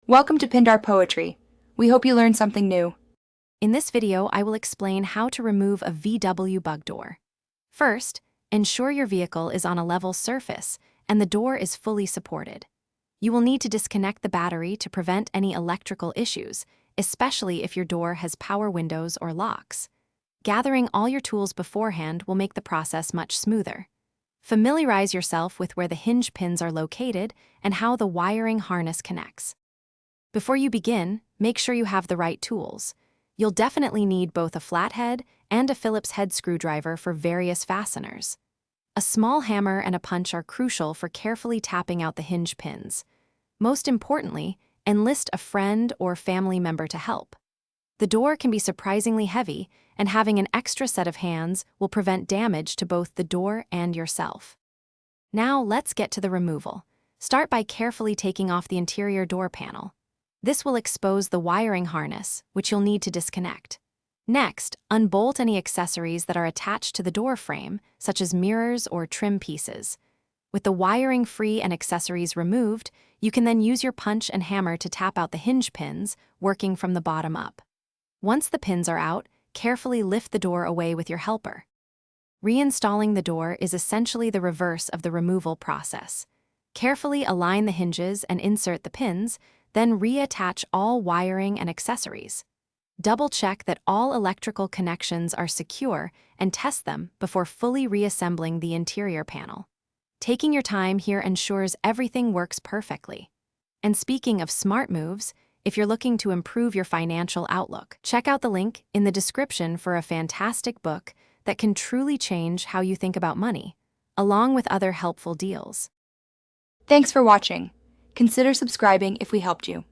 Welcome to Pindar Poetry. We hope you learned something new. In this video, I will explain how to remove a VW bug door. First, ensure your vehicle is on a level surface and the door is fully supported. You will need to disconnect the battery to prevent any electrical issues, especially if your door has power windows or locks. Gathering all your tools beforehand will make the process much smoother. Familiarize yourself with where the hinge pins are located and how the wiring harness connects. Before you begin, make sure you have the right tools. You'll definitely need both a flathead and a Phillips head screwdriver for various fasteners. A small hammer and a punch are crucial for carefully tapping out the hinge pins. Most importantly, enlist a friend or family member to help. The door can be surprisingly heavy, and having an extra set of hands will prevent damage to both the door and yourself. Now let's get to the removal. Start by carefully taking off the interior door panel. This will expose the wiring harness, which you'll need to disconnect. Next, unbolt any accessories that are attached to the door frame, such as mirrors or trim pieces. With the wiring free and accessories removed, you can then use your punch and hammer to tap out the hinge pins, working from the bottom up. Once the pins are out, carefully lift the door away with your helper. Reinstalling the door is essentially the reverse of the removal process. Carefully align the hinges and insert the pins, then reattach all wiring and accessories. Double-check that all electrical connections are secure and test them before fully reassembling the interior panel. Taking your time here ensures everything works perfectly. And speaking of smart moves, if you're looking to improve your financial outlook, check out the link in the description for a fantastic book that can truly change how you think about money, along with other helpful deals. Thanks for watching. Consider subscribing if we helped you.